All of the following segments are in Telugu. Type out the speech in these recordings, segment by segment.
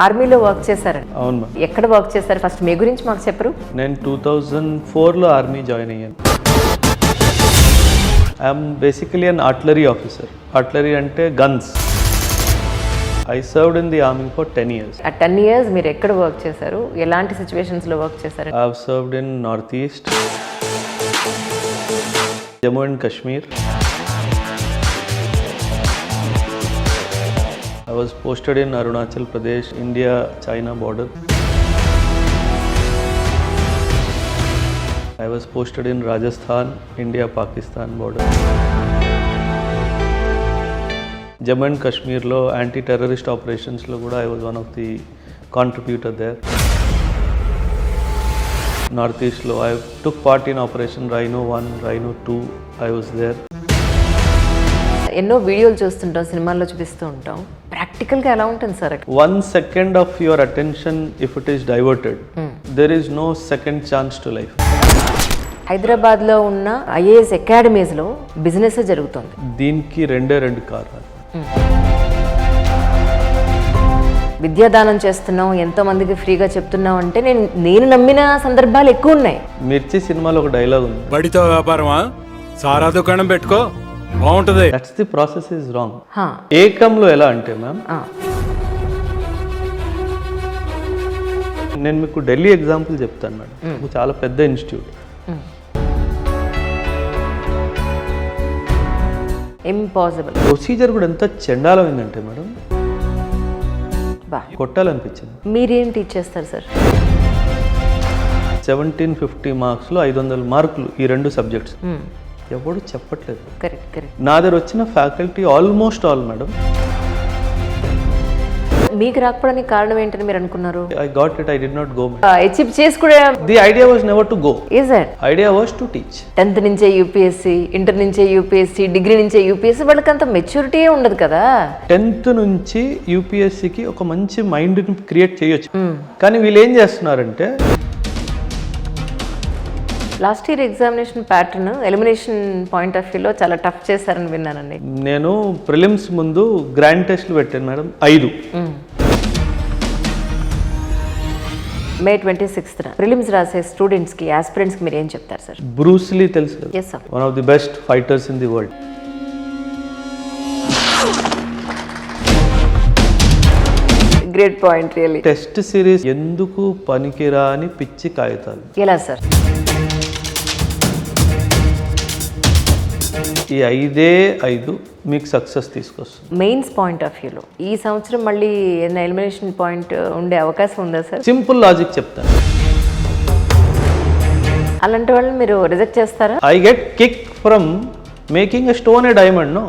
ఆర్మీలో వర్క్ చేశారు. అవును మ్యామ్. ఎక్కడ వర్క్ చేశారు? ఫస్ట్ మీ గురించి మాకు చెప్పరు. నేను 2004లో ఆర్మీ జాయిన్ అయ్యాను. I'm basically an artillery officer. Artillery అంటే guns. I served in the army for 10 years. ఆ 10 years మీరు ఎక్కడ వర్క్ చేశారు? ఎలాంటి సిచ్యువేషన్స్లో వర్క్ చేశారు? I have served in north east, Jammu and Kashmir. I was posted in Arunachal Pradesh, India-China border. I was posted in Rajasthan, India-Pakistan border. Jammu and Kashmir lo anti-terrorist operations lo kuda I was one of the contributor there. Northeast lo I took part in Operation Rhino 1, Rhino 2. I was there. ఎన్నో వీడియోలు చూస్తుంటాం, సినిమాల్లో చూపిస్తూ ఉంటాం. ప్రాక్టికల్గా ఎలా ఉంటుంది sir? 1 second of your attention, if it is diverted, there is no second chance to life. హైదరాబాద్లో ఉన్న ఐఏఎస్ అకాడమీస్లో బిజినెస్ జరుగుతుంది. దీనికి రెండు కారణాలు. విద్యాదానం చేస్తున్నాం, ఎంతో మందికి ఫ్రీగా చెప్తున్నాం అంటే నేను నమ్మిన సందర్భాలు ఎక్కువ ఉన్నాయి. మిర్చి సినిమాలో ఒక డైలాగ్ ఉంది, బడితో వ్యాపారమా, సారా దుకాణం పెట్టుకో బాగుంటది. That's the process is wrong. ఏకంలో ఎలా అంటే మ్యామ్, నేను మీకు ఢిల్లీ ఎగ్జాంపుల్ చెప్తాను మేడం. చాలా పెద్ద ఇన్స్టిట్యూట్. ఇంపాసిబుల్. ప్రొసీజర్ కూడా ఎంత చండాలమైందంటే మేడం, కొట్టాలనిపించింది. మీరేం టీచ్ చేస్తారు సార్? 1750 మార్క్స్లో 500 మార్కులు ఈ 2 సబ్జెక్ట్స్. ఎవడు చెప్పట్లేదు. కరెక్ట్. నా దగ్గర వచ్చిన ఫ్యాకల్టీ ఆల్మోస్ట్ ఆల్ మేడం. మీకు రాకపోవడానికి కారణం ఏంటని మీరు అనుకున్నారు? I got it, I did not go. Achieve చేసి కూడా The idea was never to go. Is it? Idea was to teach. 10th నుంచే యూపీఎస్సీ, ఇంటర్ నుంచే యూపీఎస్సీ, డిగ్రీ నుంచే యూపీఎస్సీ, వాళ్ళకి అంత మెచ్యూరిటీ ఉండదు కదా. 10th నుంచి యూపీఎస్సీకి ఒక మంచి మైండ్ క్రియేట్ చేయొచ్చు. కానీ వీళ్ళు ఏం చేస్తున్నారంటే, last year examination pattern elimination point of వ్యూలో చాలా టఫ్ చేశారని విన్నానండి. నేను ప్రిలిమ్స్ ముందు గ్రాండ్ టెస్ట్లు పెట్టాను మేడం, 5. May 26th ప్రిలిమ్స్ రాసే స్టూడెంట్స్కి, ఆస్పిరెంట్స్కి మీరు ఏం చెప్తారు సార్? బ్రూస్లీ తెలుసు కదా, yes sir, one of the best fighters in the world. Great point really. Test series ఎందుకు పనికిరాని పిచ్చి కాగితాలు. ఎలా సార్? ఈ 5 మీకు సక్సెస్ తీసుకొస్తుంది. మెయిన్స్ పాయింట్ ఆఫ్ వ్యూలో ఈ సంవత్సరం మళ్ళీ ఏదైనా ఎలిమినేషన్ పాయింట్ ఉండే అవకాశం ఉందా సార్? సింపుల్ లాజిక్ చెప్తాను. అలాంటి వాళ్ళని మీరు రిజెక్ట్ చేస్తారా? I get kick from making a stone a diamond. No,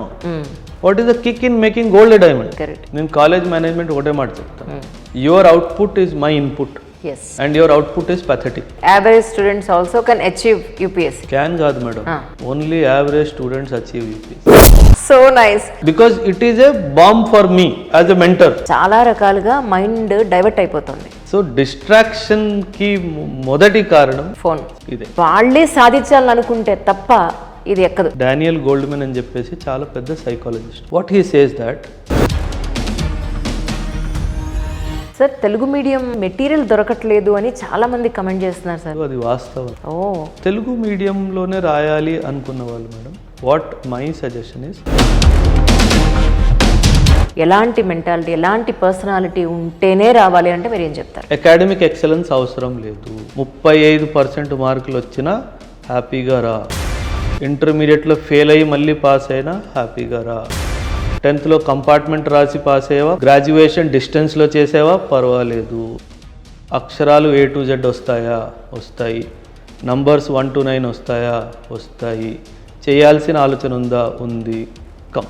what is the kick in making gold a diamond? Correct. నేను కాలేజ్ మేనేజ్మెంట్ ఒకటే మాట చెప్తాను, your output is my input. Yes. And your output is pathetic. Average students also can achieve UPSC. Can కాదు madam, only average students achieve UPSC. So nice. Because it is a bomb for me as a mentor. చాలా రకాలుగా మైండ్ డైవర్ట్ అయిపోతుంది. సో డిస్ట్రాక్షన్ కి మొదటి కారణం ఫోన్. ఇదే. వాళ్ళే సాధించాలని అనుకుంటే తప్ప ఇది ఎక్కదు. డానియల్ గోల్డ్మెన్ అని చెప్పేసి చాలా పెద్ద psychologist. What he says that, sir Telugu medium material దొరకట్లేదు అని చాలా మంది కమెంట్ చేస్తున్నారు సార్. అది వాస్తవం. ఓ, తెలుగు మీడియంలోనే రాయాలి అనుకున్న వాళ్ళు madam, what my suggestion is, ఎలాంటి మెంటాలిటీ, ఎలాంటి పర్సనాలిటీ ఉంటేనే రావాలి అంటే మీరు ఏం చెప్తారు? అకాడమిక్ ఎక్సలెన్స్ అవసరం లేదు. 35% మార్కులు వచ్చినా హ్యాపీగా రా. ఇంటర్మీడియట్లో ఫెయిల్ అయ్యి మళ్ళీ పాస్ అయినా హ్యాపీగా రా. 10th కంపార్ట్మెంట్ రాసి పాస్ అయ్యేవా, గ్రాడ్యుయేషన్ డిస్టెన్స్లో చేసేవా, పర్వాలేదు. అక్షరాలు A to Z వస్తాయా? వస్తాయి. నంబర్స్ 1 to 9 వస్తాయా? వస్తాయి. చేయాల్సిన ఆలోచన ఉందా? ఉంది. కమ్.